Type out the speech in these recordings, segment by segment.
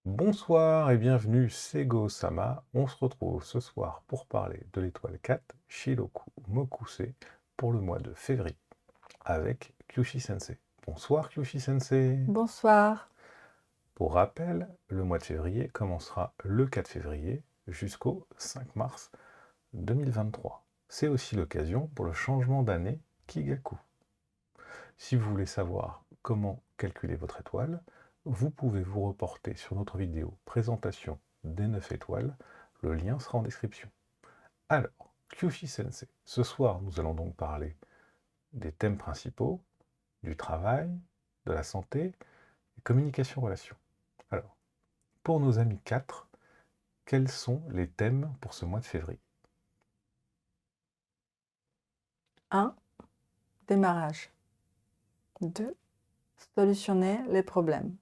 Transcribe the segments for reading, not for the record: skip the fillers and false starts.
Bonsoir et bienvenue, c'est Go-sama. On se retrouve ce soir pour parler de l'étoile 4, Shiroku Mokuse, pour le mois de février, avec Kyushi-sensei. Bonsoir Kyushi-sensei. Bonsoir. Pour rappel, le mois de février commencera le 4 février jusqu'au 5 mars 2023. C'est aussi l'occasion pour le changement d'année Kigaku. Si vous voulez savoir comment calculer votre étoile, vous pouvez vous reporter sur notre vidéo présentation des 9 étoiles, le lien sera en description. Alors, Kyushi Sensei, ce soir nous allons donc parler des thèmes principaux, du travail, de la santé, et communication-relations. Alors, pour nos amis 4, quels sont les thèmes pour ce mois de février? 1. Démarrage. 2. Solutionner les problèmes.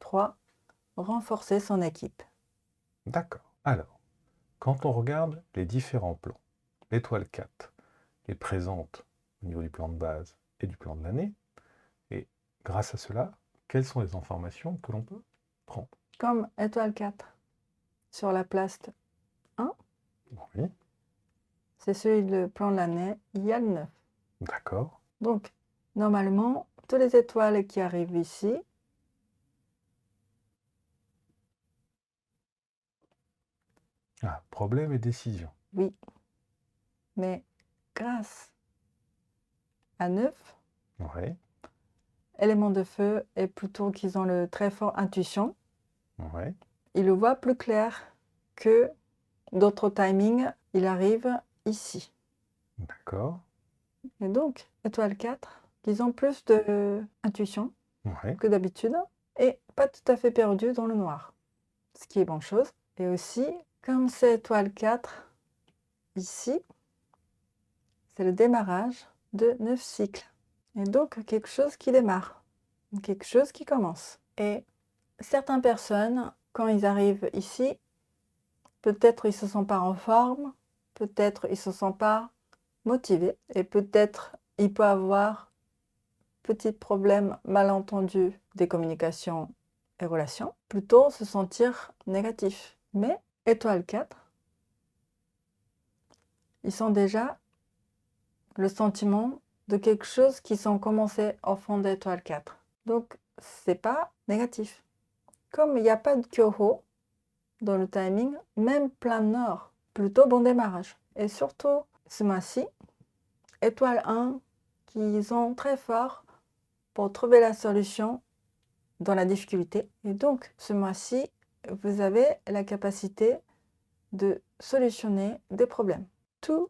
3. Renforcer son équipe. D'accord. Alors, quand on regarde les différents plans, l'étoile 4 est présente au niveau du plan de base et du plan de l'année, et grâce à cela, quelles sont les informations que l'on peut prendre? Comme étoile 4 sur la place 1, Oui, c'est celui du plan de l'année, il y a le 9. d'accord. Donc, normalement, toutes les étoiles qui arrivent ici, Ah, problème et décision. oui, mais grâce à 9, Oui, éléments de feu, et plutôt qu'ils ont le très fort intuition, oui, ils le voient plus clair que d'autres timings, il arrive ici. d'accord. Et donc, étoile 4, ils ont plus d'intuition Oui, que d'habitude et pas tout à fait perdu dans le noir, ce qui est bonne chose. Et aussi, comme c'est étoile 4 ici, c'est le démarrage de 9 cycles. Et donc, quelque chose qui démarre, quelque chose qui commence. Et certaines personnes, quand ils arrivent ici, peut-être ils ne se sentent pas en forme, peut-être ils ne se sentent pas motivés, et peut-être il peut avoir petit problème malentendu des communications et relations, plutôt se sentir négatif. Mais étoile 4, ils sont déjà le sentiment de quelque chose qui sont commencés au fond d'étoile 4. Donc, c'est pas négatif. Comme il n'y a pas de Kyoho dans le timing, même plein nord, plutôt bon démarrage. Et surtout, ce mois-ci, étoile 1, qu'ils ont très fort pour trouver la solution dans la difficulté. Et donc, ce mois-ci, vous avez la capacité de solutionner des problèmes. Tout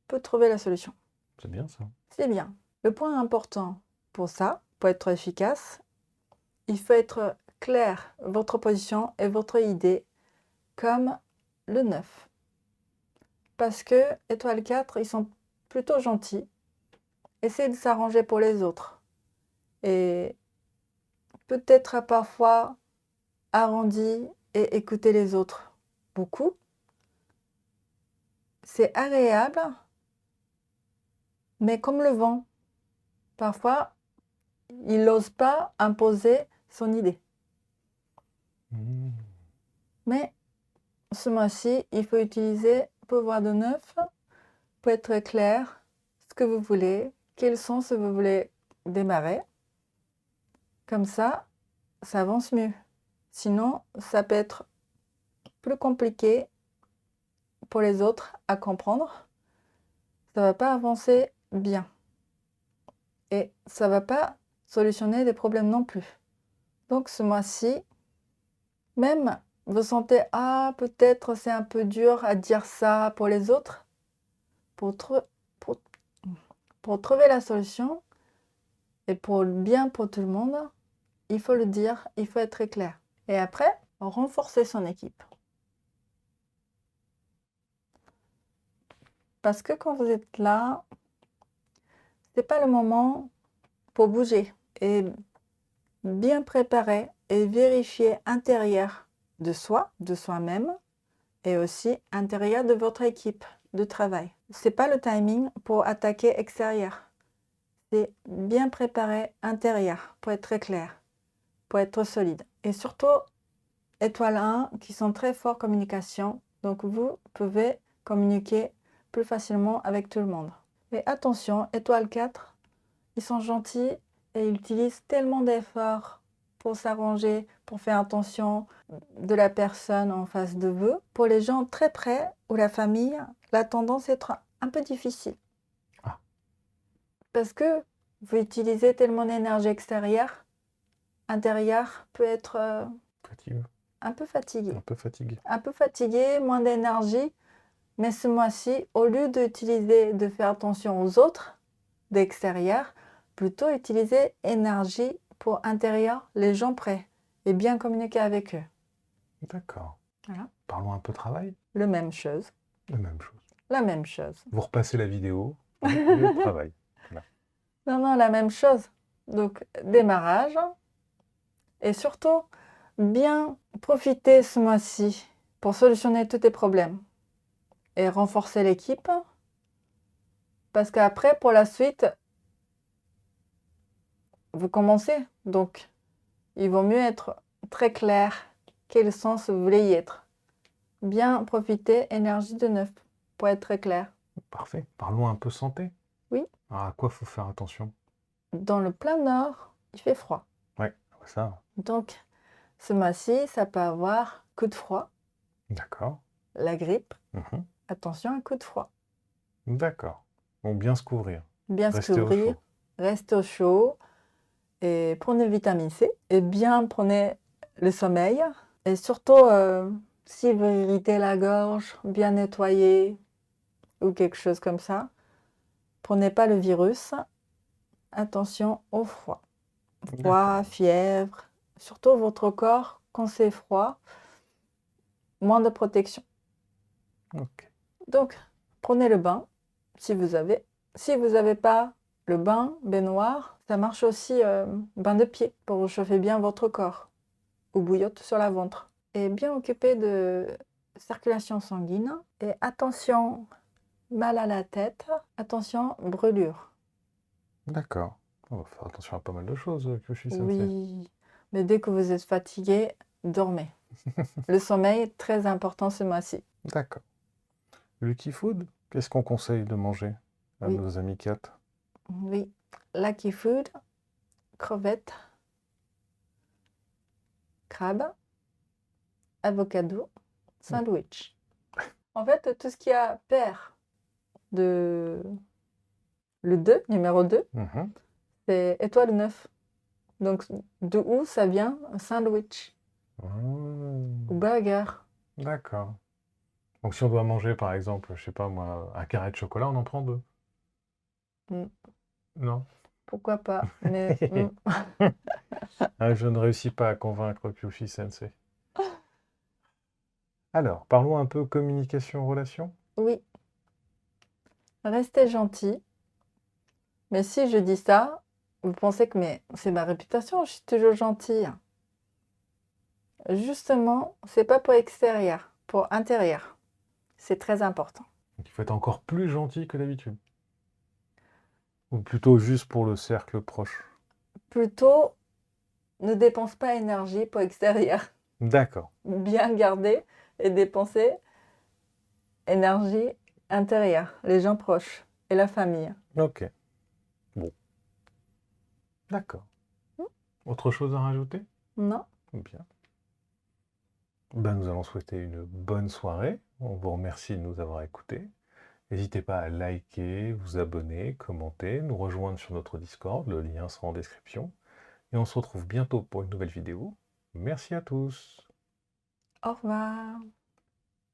peut trouver la solution. c'est bien ça. C'est bien. Le point important pour ça, pour être efficace, il faut être clair, votre position et votre idée, comme le 9. Parce que étoile 4, ils sont plutôt gentils. Essayez de s'arranger pour les autres. Et peut-être parfois arrondi et écouter les autres beaucoup. C'est agréable, mais comme le vent, parfois, il n'ose pas imposer son idée. Mmh. Mais ce mois-ci, il faut utiliser pouvoir de 9 pour être clair, ce que vous voulez, quel sens vous voulez démarrer. Comme ça avance mieux. Sinon, ça peut être plus compliqué pour les autres à comprendre. Ça ne va pas avancer bien. Et ça ne va pas solutionner des problèmes non plus. Donc ce mois-ci, même vous sentez, ah, peut-être c'est un peu dur à dire ça pour les autres, pour, pour, pour trouver la solution et pour le bien pour tout le monde, il faut le dire, il faut être très clair. Et après, renforcer son équipe. Parce que quand vous êtes là, c'est pas le moment pour bouger et bien préparer et vérifier intérieur de soi, de soi-même, et aussi intérieur de votre équipe de travail. Ce n'est pas le timing pour attaquer extérieur. C'est bien préparer intérieur pour être très clair, pour être solide. Et surtout, étoile 1 qui sont très forts en communication. Donc, vous pouvez communiquer plus facilement avec tout le monde. Mais attention, étoile 4, ils sont gentils et ils utilisent tellement d'efforts pour s'arranger, pour faire attention de la personne en face de vous. Pour les gens très près ou la famille, la tendance est un peu difficile. Ah. Parce que vous utilisez tellement d'énergie extérieure, intérieure peut être Fatigué. un peu fatigué. Un peu fatigué. Un peu fatigué, moins d'énergie. Mais ce mois-ci, au lieu de faire attention aux autres d'extérieur, plutôt utiliser énergie pour intérieur, les gens près, et bien communiquer avec eux. D'accord. Voilà. Parlons un peu travail. La même chose. La même chose. La même chose. Vous repassez la vidéo, le travail. Voilà. Non, la même chose. Donc, démarrage. Et surtout, bien profiter ce mois-ci pour solutionner tous tes problèmes et renforcer l'équipe. Parce qu'après, pour la suite, vous commencez. Donc, il vaut mieux être très clair quel sens vous voulez y être. Bien profiter, énergie de 9, pour être très clair. Parfait. Parlons un peu santé. Oui. Alors, à quoi faut faire attention? Dans le plein nord, il fait froid. Ouais, ça. Donc, ce mois-ci, ça peut avoir coup de froid, D'accord. la grippe. Mhm. Attention, un coup de froid. D'accord. Donc, bien se couvrir. Bien se Restez au couvrir, chaud. restez au chaud et prenez vitamine C et bien prenez le sommeil. Et surtout, si vous irritez la gorge, bien nettoyer ou quelque chose comme ça, prenez pas le virus. Attention au froid. Froid, D'accord. fièvre, surtout votre corps, quand c'est froid, moins de protection. Ok. Donc, prenez le bain, si vous avez. Si vous n'avez pas le bain, baignoire, ça marche aussi bain de pied pour chauffer bien votre corps ou bouillotte sur la ventre. Et bien occupé de circulation sanguine. Et attention, mal à la tête, attention, brûlure. D'accord. On va faire attention à pas mal de choses, Kyoshi-sensei. Oui, mais dès que vous êtes fatigué, dormez. Le sommeil est très important ce mois-ci. D'accord. Lucky Food, qu'est-ce qu'on conseille de manger à Oui. nos amis 4? Oui, Lucky Food, crevettes, crabe, avocado, sandwich. En fait, tout ce qui a paire de le 2, numéro 2, Mhm. c'est étoile 9. Donc, de où ça vient un sandwich ou burger? D'accord. Donc si on doit manger, par exemple, je sais pas moi, un carré de chocolat, on en prend 2? Mm. Non? Pourquoi pas? Mais Ah, je ne réussis pas à convaincre Kyoshi-sensei. Alors, parlons un peu communication-relation. oui, restez gentil. Mais si je dis ça, vous pensez que mais c'est ma réputation, je suis toujours gentille. Justement, c'est pas pour extérieur, pour intérieur. C'est très important. Donc il faut être encore plus gentil que d'habitude. Ou plutôt juste pour le cercle proche. Plutôt, ne dépense pas énergie pour extérieur. D'accord. Bien garder et dépenser énergie intérieure, les gens proches et la famille. Ok. Bon. D'accord. Autre chose à rajouter? Non? Bien. Ben, nous allons souhaiter une bonne soirée. On vous remercie de nous avoir écoutés. N'hésitez pas à liker, vous abonner, commenter, nous rejoindre sur notre Discord, le lien sera en description. Et on se retrouve bientôt pour une nouvelle vidéo. Merci à tous. Au revoir.